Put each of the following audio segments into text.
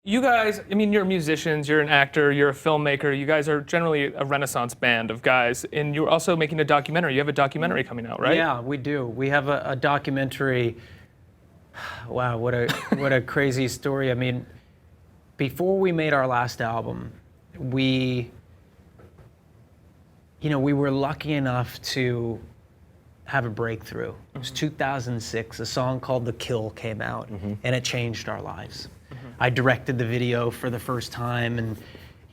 You guys, I mean, you're musicians, you're an actor, you're a filmmaker. You guys are generally a renaissance band of guys, and you're also making a documentary. You have a documentary coming out, right? Yeah, we do. We have a documentary. Wow, what a crazy story. I mean, before we made our last album, we were lucky enough to have a breakthrough. It was 2006. A song called "The Kill" came out, and it changed our lives. I directed the video for the first time, and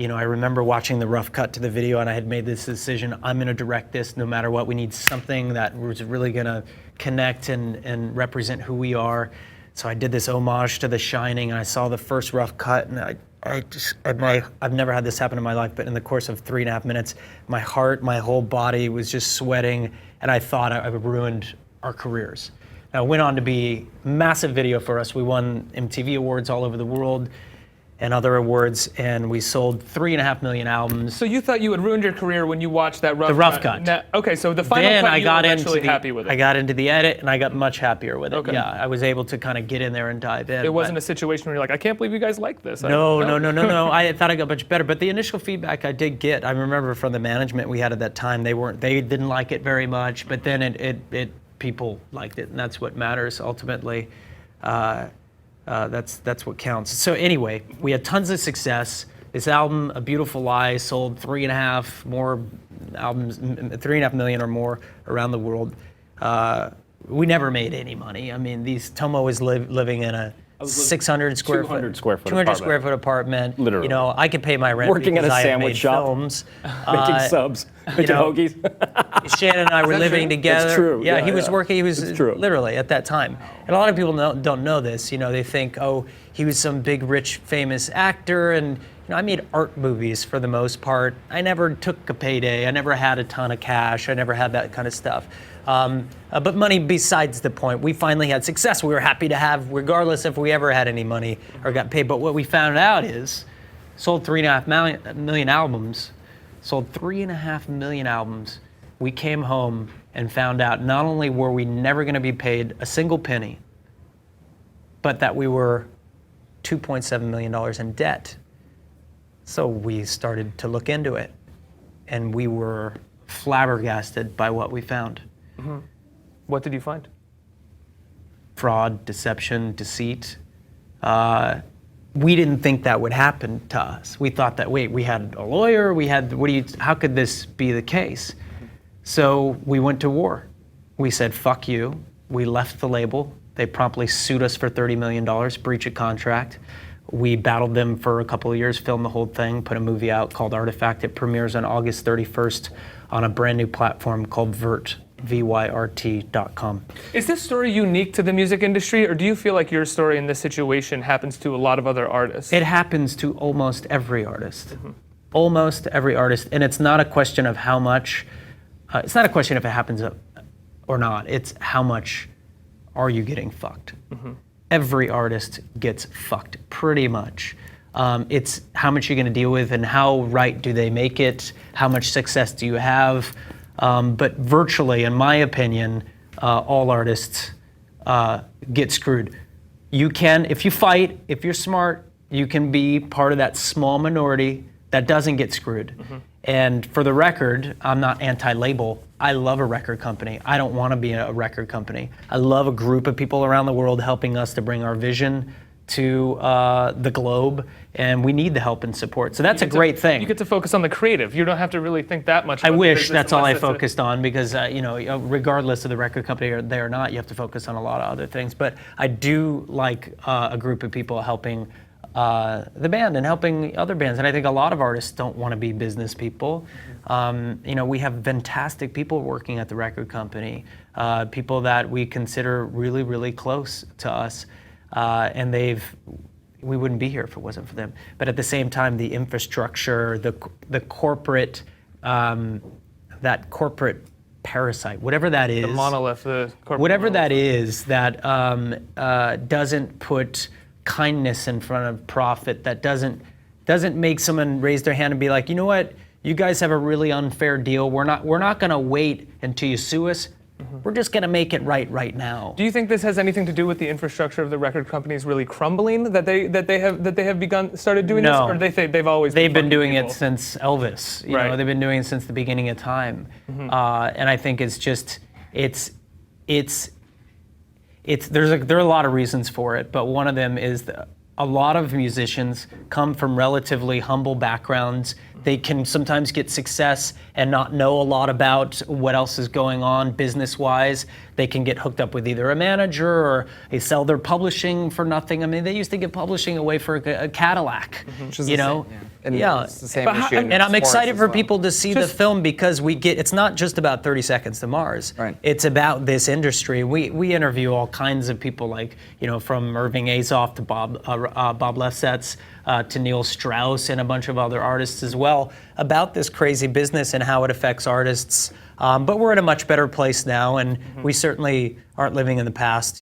I remember watching the rough cut to the video, and I had made this decision: I'm going to direct this no matter what. We need something that was really going to connect and represent who we are. So I did this homage to The Shining, and I saw the first rough cut, and I've never had this happen in my life, but in the course of 3.5 minutes, my heart, my whole body was just sweating, and I thought I ruined our careers. Now, it went on to be a massive video for us. We won MTV awards all over the world and other awards, and we sold 3.5 million albums. So you thought you had ruined your career when you watched that rough cut? The rough cut. Okay, so the final then cut, you were actually happy with it. I got into the edit, and I got much happier with it. Okay. Yeah, I was able to kind of get in there and dive in. It wasn't a situation where you're like, I can't believe you guys like this. No. I thought I got much better, but the initial feedback I did get, I remember from the management we had at that time, they didn't like it very much, but then it people liked it, and that's what matters ultimately. That's what counts. So anyway, we had tons of success. This album, A Beautiful Lie, sold 3.5 million or more around the world. We never made any money. I mean, Tomo was living in a 200 square foot apartment. Literally. I could pay my rent working at a because I sandwich made shop, films. making subs, making hoagies. Shannon and I were living together. It's true. Yeah, he was working. He was true. literally at that time. And a lot of people don't know this. They think, oh, he was some big, rich, famous actor, and I made art movies for the most part. I never took a payday. I never had a ton of cash. I never had that kind of stuff. But money besides the point. We finally had success. We were happy to have, regardless if we ever had any money or got paid. But what we found out is, sold 3.5 million albums. Sold 3.5 million albums. We came home and found out not only were we never going to be paid a single penny, but that we were $2.7 million in debt. So we started to look into it, and we were flabbergasted by what we found. Mm-hmm. What did you find? Fraud, deception, deceit. We didn't think that would happen to us. We thought that, wait, we had a lawyer, how could this be the case? So we went to war. We said, fuck you. We left the label. They promptly sued us for $30 million, breach of contract. We battled them for a couple of years, filmed the whole thing, put a movie out called Artifact. It premieres on August 31st on a brand new platform called Vyrt, VYRT.com. Is this story unique to the music industry, or do you feel like your story in this situation happens to a lot of other artists? It happens to almost every artist. Mm-hmm. Almost every artist. And it's not a question of how much, it's not a question if it happens or not. It's how much are you getting fucked? Mm-hmm. Every artist gets fucked, pretty much. It's how much you're gonna deal with and how right do they make it, how much success do you have. But virtually, in my opinion, all artists get screwed. You can, if you fight, if you're smart, you can be part of that small minority that doesn't get screwed. Mm-hmm. And for the record, I'm not anti-label. I love a record company. I don't want to be a record company. I love a group of people around the world helping us to bring our vision to the globe, and we need the help and support. So that's a great thing. You get to focus on the creative. You don't have to really think that much about I wish that's all I focused on, because regardless of the record company or they or not, you have to focus on a lot of other things. But I do like a group of people helping the band and helping other bands. And I think a lot of artists don't want to be business people. We have fantastic people working at the record company, people that we consider really, really close to us. And we wouldn't be here if it wasn't for them. But at the same time, the infrastructure, the corporate, that corporate parasite, whatever that is. The monolith, the corporate whatever monolith. that is, that doesn't put kindness in front of profit, that doesn't make someone raise their hand and be like, you know what, you guys have a really unfair deal. We're not gonna wait until you sue us. We're just going to make it right now. Do you think this has anything to do with the infrastructure of the record companies really crumbling, that they have started doing No. this, or they've always They've been fucking doing people? it since Elvis. You Right. know, they've been doing it since the beginning of time. And I think it's just there are a lot of reasons for it, but one of them is that a lot of musicians come from relatively humble backgrounds. They can sometimes get success and not know a lot about what else is going on business-wise. They can get hooked up with either a manager or they sell their publishing for nothing. I mean, they used to give publishing away for a Cadillac, Which is you the know? same, yeah. And Yeah. it's the same But how- issue. in And I'm sports excited as for well. people to see the film because it's not just about 30 Seconds to Mars. Right. It's about this industry. We interview all kinds of people, like, you know, from Irving Azoff to Bob Lefsetz to Neil Strauss and a bunch of other artists as well, about this crazy business and how it affects artists. But we're in a much better place now, and we certainly aren't living in the past.